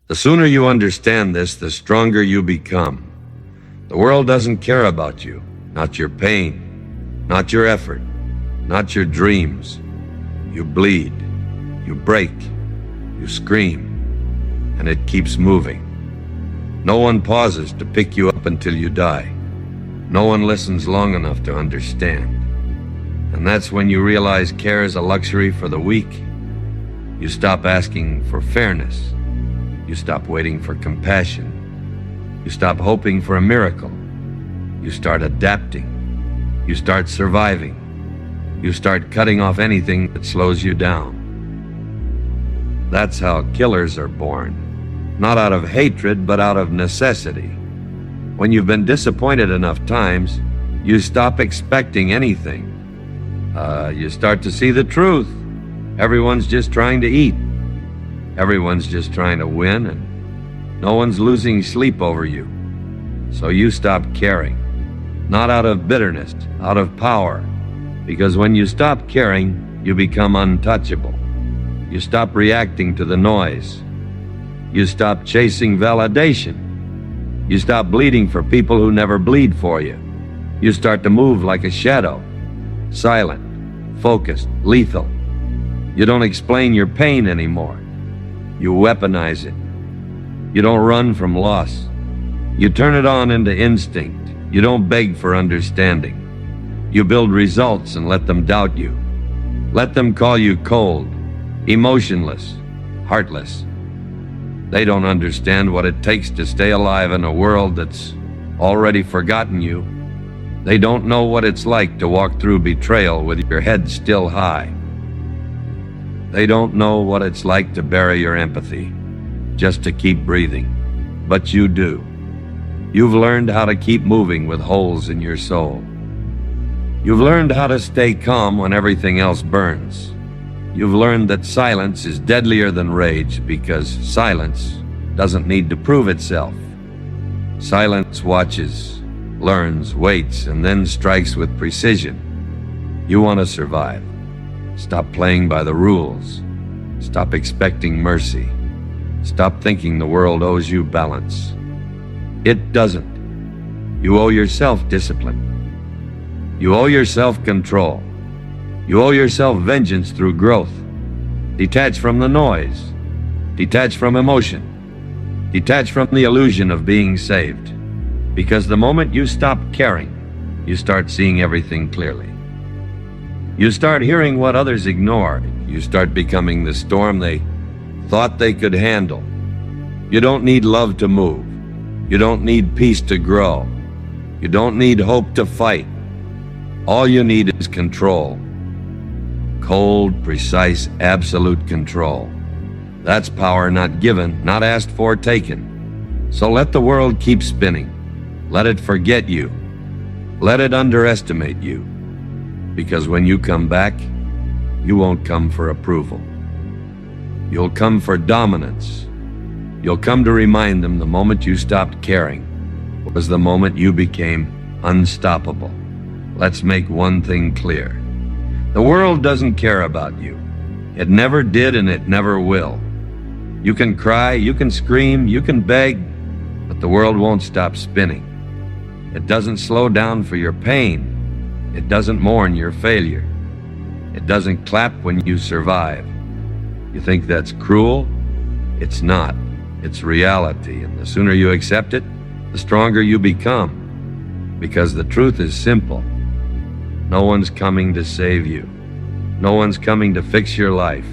The sooner you understand this, the stronger you become. The world doesn't care about you, not your pain, not your effort, not your dreams. You bleed, you break, you scream, and it keeps moving. No one pauses to pick you up until you die. No one listens long enough to understand. And that's when you realize care is a luxury for the weak. You stop asking for fairness. You stop waiting for compassion. You stop hoping for a miracle. You start adapting. You start surviving. You start cutting off anything that slows you down. That's how killers are born. Not out of hatred, but out of necessity. When you've been disappointed enough times, you stop expecting anything. You start to see the truth. Everyone's just trying to eat. Everyone's just trying to win, and no one's losing sleep over you. So you stop caring. Not out of bitterness, out of power. Because when you stop caring, you become untouchable. You stop reacting to the noise. You stop chasing validation. You stop bleeding for people who never bleed for you. You start to move like a shadow. Silent, focused, lethal. You don't explain your pain anymore. You weaponize it. You don't run from loss. You turn it on into instinct. You don't beg for understanding. You build results and let them doubt you. Let them call you cold, emotionless, heartless. They don't understand what it takes to stay alive in a world that's already forgotten you. They don't know what it's like to walk through betrayal with your head still high. They don't know what it's like to bury your empathy, just to keep breathing. But you do. You've learned how to keep moving with holes in your soul. You've learned how to stay calm when everything else burns. You've learned that silence is deadlier than rage because silence doesn't need to prove itself. Silence watches, learns, waits, and then strikes with precision. You want to survive. Stop playing by the rules. Stop expecting mercy. Stop thinking the world owes you balance. It doesn't. You owe yourself discipline. You owe yourself control. You owe yourself vengeance through growth. Detach from the noise. Detach from emotion. Detach from the illusion of being saved. Because the moment you stop caring, you start seeing everything clearly. You start hearing what others ignore. You start becoming the storm they thought they could handle. You don't need love to move. You don't need peace to grow. You don't need hope to fight. All you need is control. Cold, precise, absolute control. That's power not given, not asked for, taken. So let the world keep spinning. Let it forget you. Let it underestimate you. Because when you come back, you won't come for approval. You'll come for dominance. You'll come to remind them the moment you stopped caring was the moment you became unstoppable. Let's make one thing clear. The world doesn't care about you. It never did and it never will. You can cry, you can scream, you can beg, but the world won't stop spinning. It doesn't slow down for your pain. It doesn't mourn your failure. It doesn't clap when you survive. You think that's cruel? It's not. It's reality, and the sooner you accept it, the stronger you become. Because the truth is simple. No one's coming to save you. No one's coming to fix your life.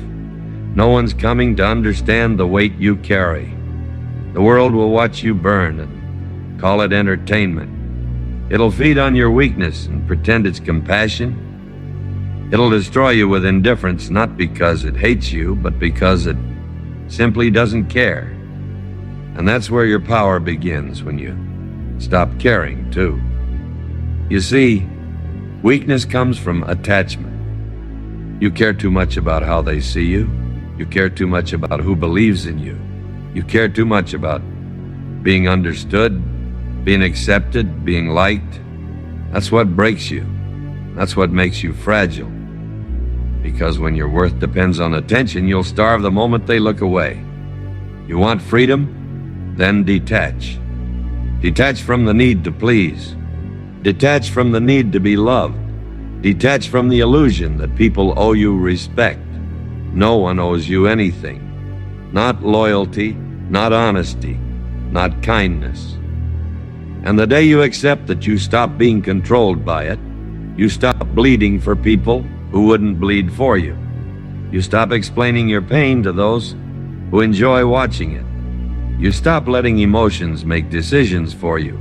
No one's coming to understand the weight you carry. The world will watch you burn and call it entertainment. It'll feed on your weakness and pretend it's compassion. It'll destroy you with indifference, not because it hates you, but because it simply doesn't care. And that's where your power begins, when you stop caring, too. You see, weakness comes from attachment. You care too much about how they see you. You care too much about who believes in you. You care too much about being understood, being accepted, being liked. That's what breaks you. That's what makes you fragile. Because when your worth depends on attention, you'll starve the moment they look away. You want freedom? Then detach. Detach from the need to please. Detach from the need to be loved. Detach from the illusion that people owe you respect. No one owes you anything. Not loyalty, not honesty, not kindness. And the day you accept that you stop being controlled by it, you stop bleeding for people who wouldn't bleed for you. You stop explaining your pain to those who enjoy watching it. You stop letting emotions make decisions for you.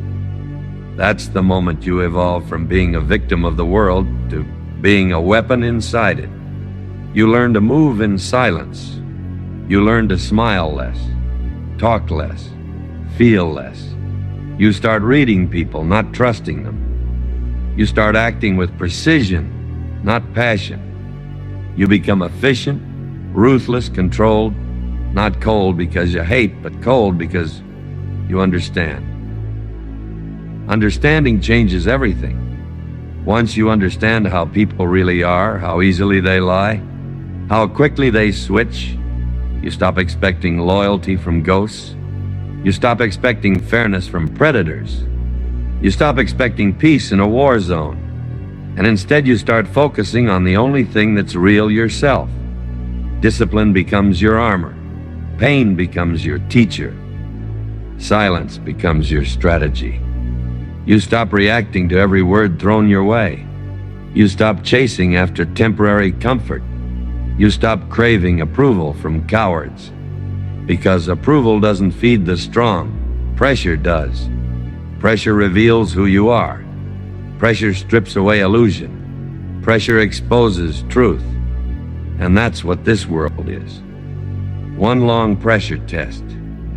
That's the moment you evolve from being a victim of the world to being a weapon inside it. You learn to move in silence. You learn to smile less, talk less, feel less. You start reading people, not trusting them. You start acting with precision, not passion. You become efficient, ruthless, controlled, not cold because you hate, but cold because you understand. Understanding changes everything. Once you understand how people really are, how easily they lie, how quickly they switch, you stop expecting loyalty from ghosts. You stop expecting fairness from predators. You stop expecting peace in a war zone. And instead you start focusing on the only thing that's real, yourself. Discipline becomes your armor. Pain becomes your teacher. Silence becomes your strategy. You stop reacting to every word thrown your way. You stop chasing after temporary comfort. You stop craving approval from cowards. Because approval doesn't feed the strong. Pressure does. Pressure reveals who you are. Pressure strips away illusion. Pressure exposes truth. And that's what this world is. One long pressure test.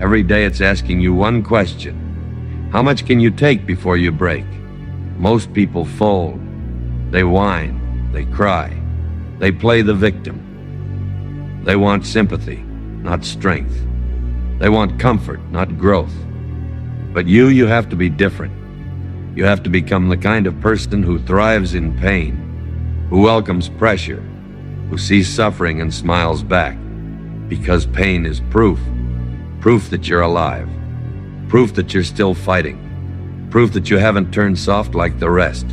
Every day it's asking you one question. How much can you take before you break? Most people fold. They whine. They cry. They play the victim. They want sympathy, not strength. They want comfort, not growth. But you have to be different. You have to become the kind of person who thrives in pain, who welcomes pressure, who sees suffering and smiles back. Because pain is proof. Proof that you're alive. Proof that you're still fighting. Proof that you haven't turned soft like the rest.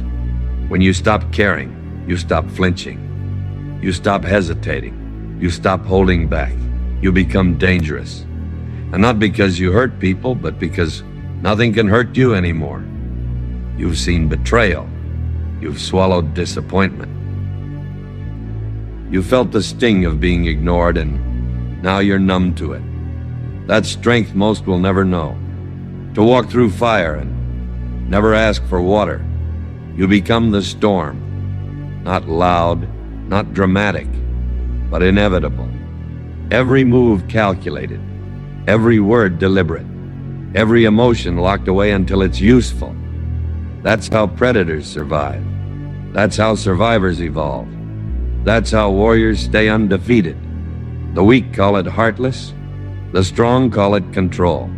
When you stop caring, you stop flinching. You stop hesitating. You stop holding back. You become dangerous. And not because you hurt people, but because nothing can hurt you anymore. You've seen betrayal. You've swallowed disappointment. You felt the sting of being ignored, and now you're numb to it. That's strength most will never know. To walk through fire and never ask for water. You become the storm. Not loud, not dramatic, but inevitable. Every move calculated. Every word deliberate. Every emotion locked away until it's useful. That's how predators survive. That's how survivors evolve. That's how warriors stay undefeated. The weak call it heartless. The strong call it control.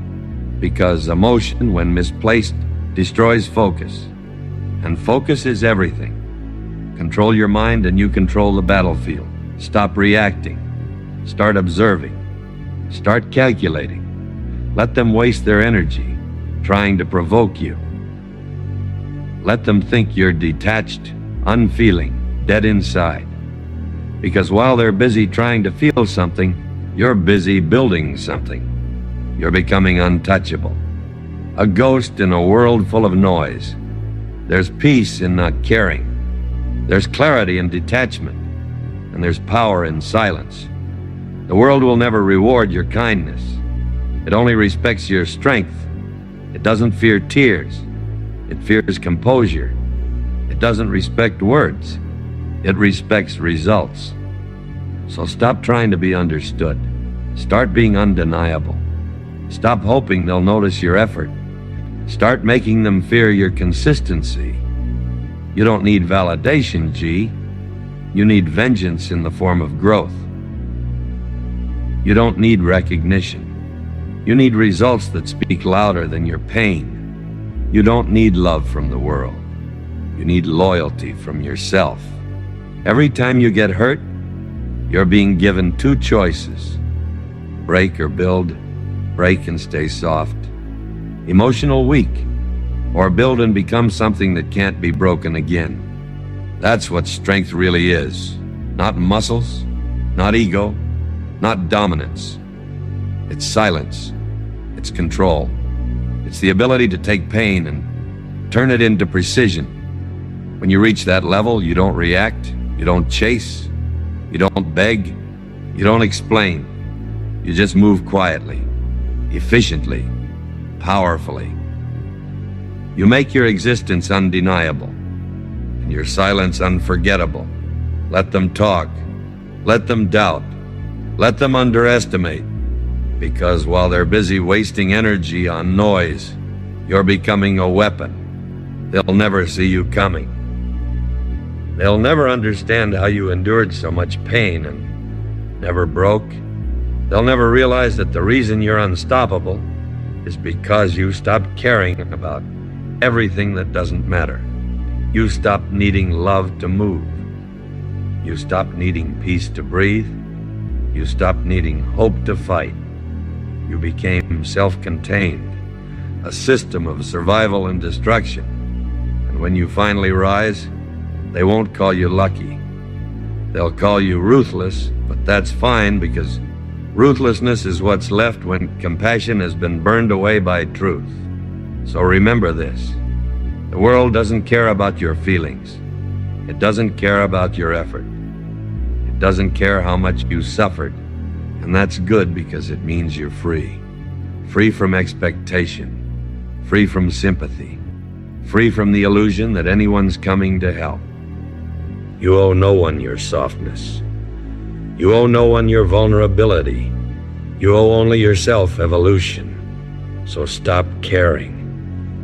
Because emotion, when misplaced, destroys focus. And focus is everything. Control your mind and you control the battlefield. Stop reacting. Start observing. Start calculating. Let them waste their energy trying to provoke you. Let them think you're detached, unfeeling, dead inside. Because while they're busy trying to feel something, you're busy building something. You're becoming untouchable. A ghost in a world full of noise. There's peace in not caring. There's clarity in detachment. And there's power in silence. The world will never reward your kindness. It only respects your strength. It doesn't fear tears. It fears composure. It doesn't respect words. It respects results. So stop trying to be understood. Start being undeniable. Stop hoping they'll notice your effort. Start making them fear your consistency. You don't need validation, G. You need vengeance in the form of growth. You don't need recognition. You need results that speak louder than your pain. You don't need love from the world. You need loyalty from yourself. Every time you get hurt, you're being given two choices: break or build, break and stay soft, emotional weak, or build and become something that can't be broken again. That's what strength really is. Not muscles, not ego, not dominance. It's silence. It's control. It's the ability to take pain and turn it into precision. When you reach that level, you don't react, you don't chase, you don't beg, you don't explain. You just move quietly, efficiently, powerfully. You make your existence undeniable and your silence unforgettable. Let them talk, let them doubt, let them underestimate, because while they're busy wasting energy on noise, you're becoming a weapon. They'll never see you coming. They'll never understand how you endured so much pain and never broke. They'll never realize that the reason you're unstoppable is because you stopped caring about everything that doesn't matter. You stopped needing love to move. You stopped needing peace to breathe. You stopped needing hope to fight. You became self-contained, a system of survival and destruction. And when you finally rise, they won't call you lucky. They'll call you ruthless, but that's fine because ruthlessness is what's left when compassion has been burned away by truth. So remember this. The world doesn't care about your feelings. It doesn't care about your effort. It doesn't care how much you suffered. And that's good because it means you're free. Free from expectation. Free from sympathy. Free from the illusion that anyone's coming to help. You owe no one your softness. You owe no one your vulnerability. You owe only yourself evolution. So stop caring.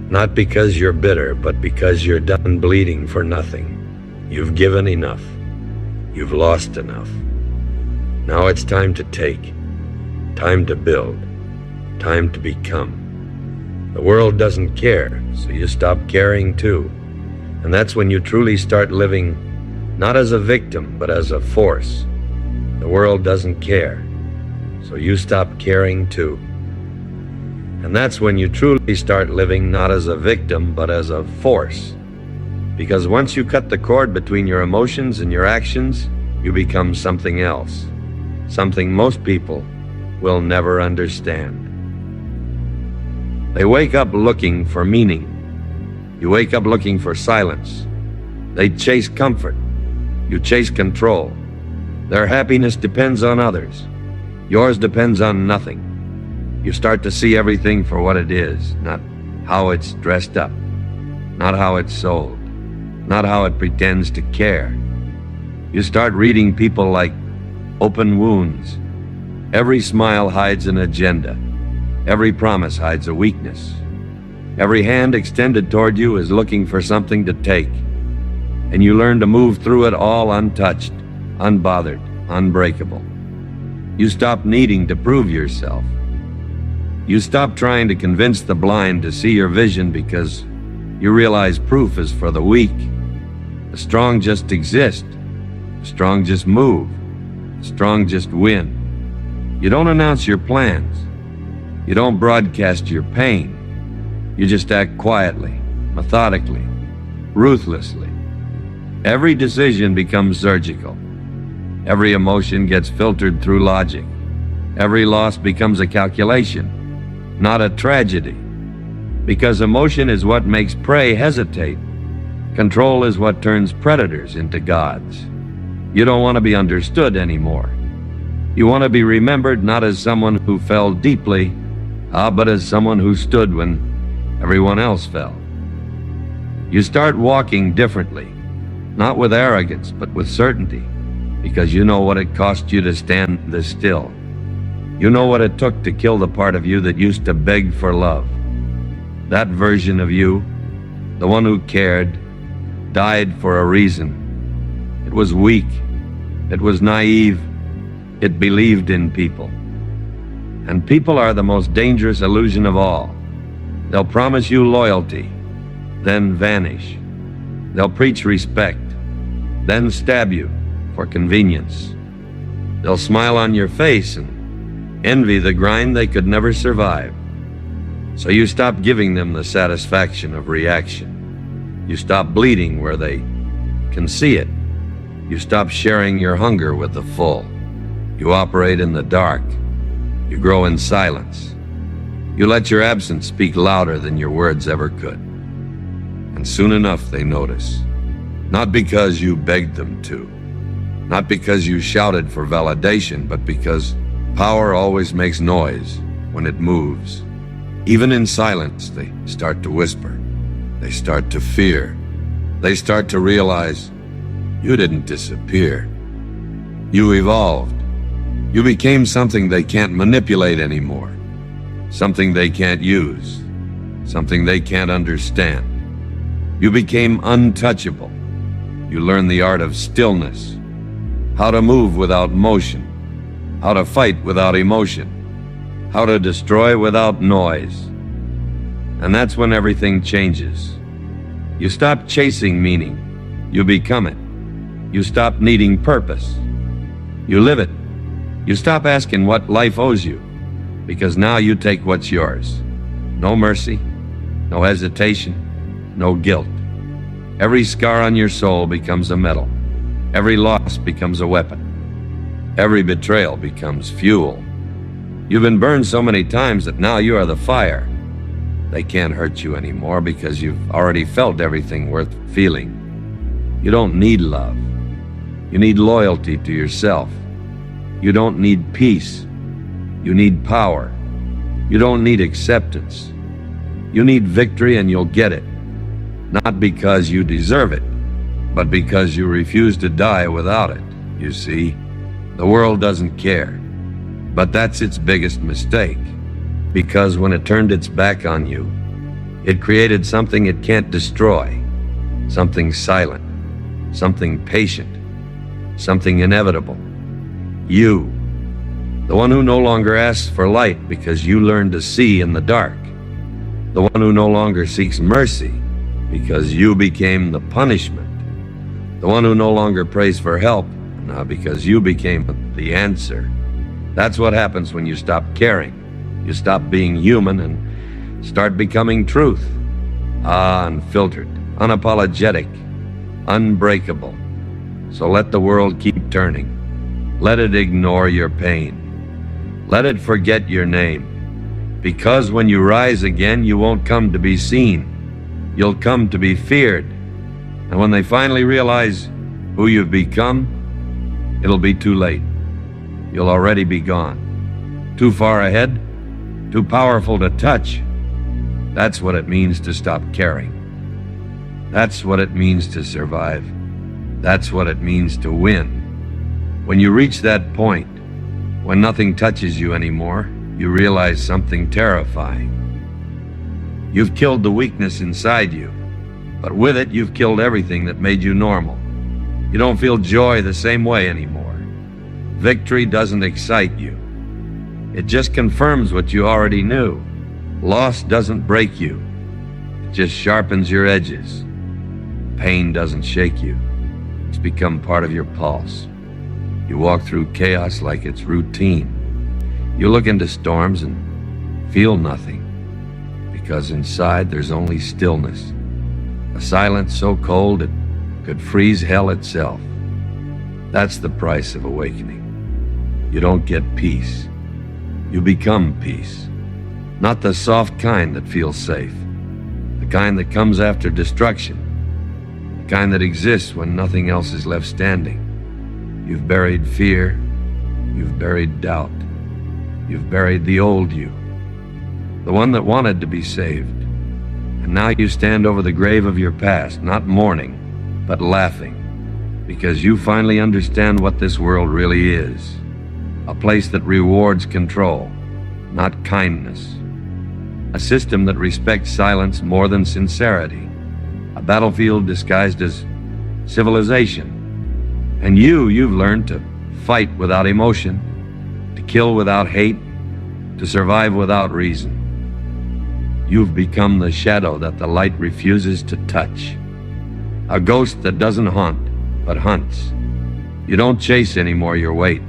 Not because you're bitter, but because you're done bleeding for nothing. You've given enough. You've lost enough. Now it's time to take. Time to build. Time to become. The world doesn't care, so you stop caring too. And that's when you truly start living not as a victim, but as a force. The world doesn't care, so you stop caring too. And that's when you truly start living not as a victim, but as a force. Because once you cut the cord between your emotions and your actions, you become something else. Something most people will never understand. They wake up looking for meaning. You wake up looking for silence. They chase comfort. You chase control. Their happiness depends on others. Yours depends on nothing. You start to see everything for what it is, not how it's dressed up, not how it's sold, not how it pretends to care. You start reading people like open wounds. Every smile hides an agenda. Every promise hides a weakness. Every hand extended toward you is looking for something to take. And you learn to move through it all untouched, unbothered, unbreakable. You stop needing to prove yourself. You stop trying to convince the blind to see your vision because you realize proof is for the weak. The strong just exist. The strong just move. The strong just win. You don't announce your plans. You don't broadcast your pain. You just act quietly, methodically, ruthlessly. Every decision becomes surgical. Every emotion gets filtered through logic. Every loss becomes a calculation, not a tragedy. Because emotion is what makes prey hesitate. Control is what turns predators into gods. You don't want to be understood anymore. You want to be remembered not as someone who fell deeply, but as someone who stood when everyone else fell. You start walking differently, not with arrogance, but with certainty, because you know what it cost you to stand this still. You know what it took to kill the part of you that used to beg for love. That version of you, the one who cared, died for a reason. It was weak. It was naive. It believed in people. And people are the most dangerous illusion of all. They'll promise you loyalty, then vanish. They'll preach respect, then stab you for convenience. They'll smile on your face and envy the grind they could never survive. So you stop giving them the satisfaction of reaction. You stop bleeding where they can see it. You stop sharing your hunger with the full. You operate in the dark. You grow in silence. You let your absence speak louder than your words ever could. And soon enough they notice. Not because you begged them to. Not because you shouted for validation, but because power always makes noise when it moves. Even in silence, they start to whisper. They start to fear. They start to realize you didn't disappear. You evolved. You became something they can't manipulate anymore. Something they can't use. Something they can't understand. You became untouchable. You learned the art of stillness. How to move without motion. How to fight without emotion. How to destroy without noise. And that's when everything changes. You stop chasing meaning. You become it. You stop needing purpose. You live it. You stop asking what life owes you, because now you take what's yours. No mercy, no hesitation, no guilt. Every scar on your soul becomes a medal. Every loss becomes a weapon. Every betrayal becomes fuel. You've been burned so many times that now you are the fire. They can't hurt you anymore because you've already felt everything worth feeling. You don't need love. You need loyalty to yourself. You don't need peace. You need power. You don't need acceptance. You need victory, and you'll get it. Not because you deserve it, but because you refuse to die without it. You see, the world doesn't care. But that's its biggest mistake. Because when it turned its back on you, it created something it can't destroy. Something silent. Something patient. Something inevitable. You. The one who no longer asks for light because you learned to see in the dark. The one who no longer seeks mercy because you became the punishment. The one who no longer prays for help now because you became the answer. That's what happens when you stop caring. You stop being human and start becoming truth. Unfiltered, unapologetic, unbreakable. So let the world keep turning. Let it ignore your pain. Let it forget your name. Because when you rise again, you won't come to be seen. You'll come to be feared. And when they finally realize who you've become, it'll be too late. You'll already be gone. Too far ahead, too powerful to touch. That's what it means to stop caring. That's what it means to survive. That's what it means to win. When you reach that point, when nothing touches you anymore, you realize something terrifying. You've killed the weakness inside you, but with it, you've killed everything that made you normal. You don't feel joy the same way anymore. Victory doesn't excite you. It just confirms what you already knew. Loss doesn't break you. It just sharpens your edges. Pain doesn't shake you. It's become part of your pulse. You walk through chaos like it's routine. You look into storms and feel nothing, because inside there's only stillness, a silence so cold it could freeze hell itself. That's the price of awakening. You don't get peace. You become peace. Not the soft kind that feels safe, the kind that comes after destruction, the kind that exists when nothing else is left standing. You've buried fear. You've buried doubt. You've buried the old you, the one that wanted to be saved. And now you stand over the grave of your past, not mourning, but laughing, because you finally understand what this world really is. A place that rewards control, not kindness. A system that respects silence more than sincerity. A battlefield disguised as civilization. And you've learned to fight without emotion, to kill without hate, to survive without reason. You've become the shadow that the light refuses to touch. A ghost that doesn't haunt, but hunts. You don't chase anymore your weight.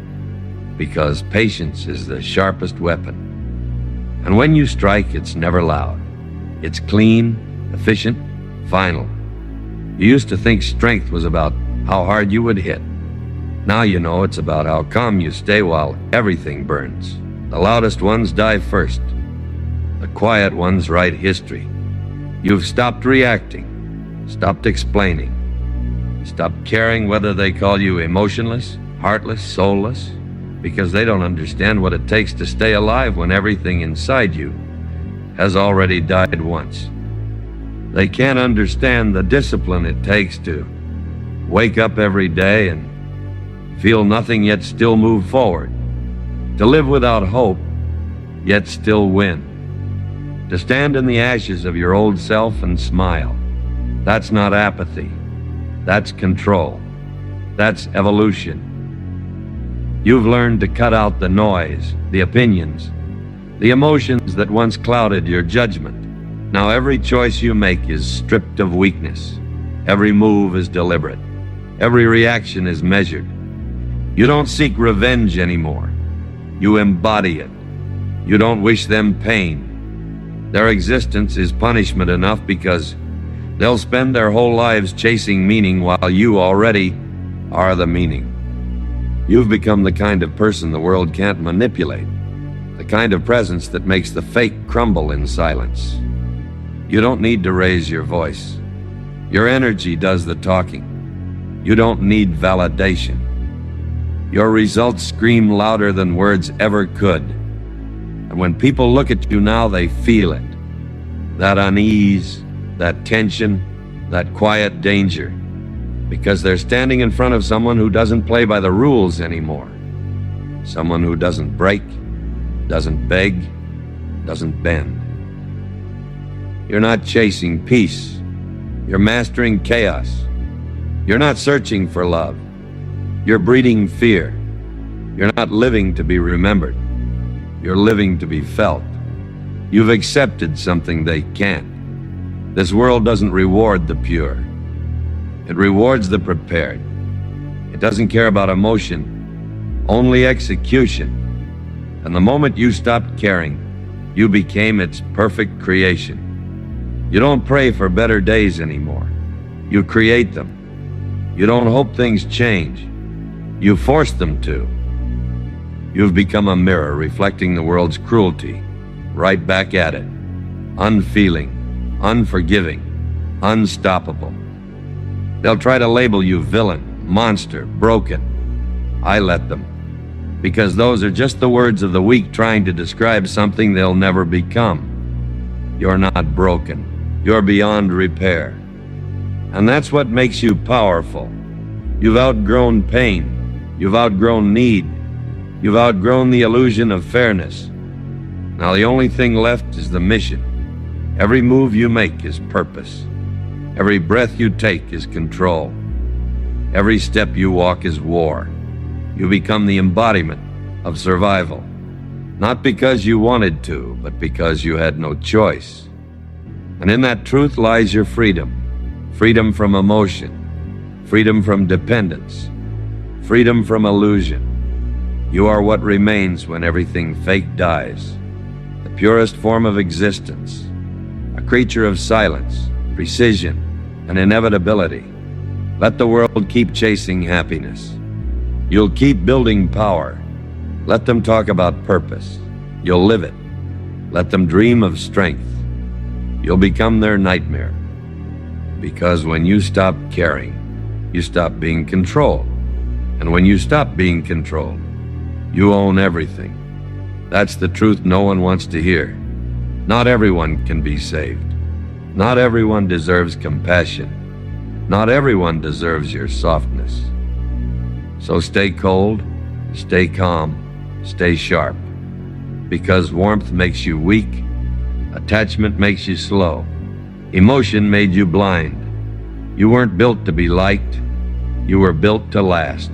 because patience is the sharpest weapon. And when you strike, it's never loud. It's clean, efficient, final. You used to think strength was about how hard you would hit. Now you know it's about how calm you stay while everything burns. The loudest ones die first. The quiet ones write history. You've stopped reacting, stopped explaining, stopped caring whether they call you emotionless, heartless, soulless, because they don't understand what it takes to stay alive when everything inside you has already died once. They can't understand the discipline it takes to wake up every day and feel nothing yet still move forward, to live without hope yet still win, to stand in the ashes of your old self and smile. That's not apathy. That's control. That's evolution. You've learned to cut out the noise, the opinions, the emotions that once clouded your judgment. Now every choice you make is stripped of weakness. Every move is deliberate. Every reaction is measured. You don't seek revenge anymore. You embody it. You don't wish them pain. Their existence is punishment enough because they'll spend their whole lives chasing meaning while you already are the meaning. You've become the kind of person the world can't manipulate, the kind of presence that makes the fake crumble in silence. You don't need to raise your voice. Your energy does the talking. You don't need validation. Your results scream louder than words ever could. And when people look at you now, they feel it. That unease, that tension, that quiet danger. Because they're standing in front of someone who doesn't play by the rules anymore. Someone who doesn't break, doesn't beg, doesn't bend. You're not chasing peace. You're mastering chaos. You're not searching for love. You're breeding fear. You're not living to be remembered. You're living to be felt. You've accepted something they can't. This world doesn't reward the pure. It rewards the prepared. It doesn't care about emotion, only execution. And the moment you stopped caring, you became its perfect creation. You don't pray for better days anymore. You create them. You don't hope things change. You force them to. You've become a mirror reflecting the world's cruelty right back at it. Unfeeling, unforgiving, unstoppable. They'll try to label you villain, monster, broken. I let them. Because those are just the words of the weak trying to describe something they'll never become. You're not broken. You're beyond repair. And that's what makes you powerful. You've outgrown pain. You've outgrown need. You've outgrown the illusion of fairness. Now the only thing left is the mission. Every move you make is purpose. Every breath you take is control. Every step you walk is war. You become the embodiment of survival. Not because you wanted to, but because you had no choice. And in that truth lies your freedom. Freedom from emotion. Freedom from dependence. Freedom from illusion. You are what remains when everything fake dies. The purest form of existence. A creature of silence, precision, and inevitability. Let the world keep chasing happiness. You'll keep building power. Let them talk about purpose. You'll live it. Let them dream of strength. You'll become their nightmare. Because when you stop caring, you stop being controlled. And when you stop being controlled, you own everything. That's the truth no one wants to hear. Not everyone can be saved. Not everyone deserves compassion. Not everyone deserves your softness. So stay cold, stay calm, stay sharp. Because warmth makes you weak, attachment makes you slow, emotion made you blind. You weren't built to be liked, you were built to last.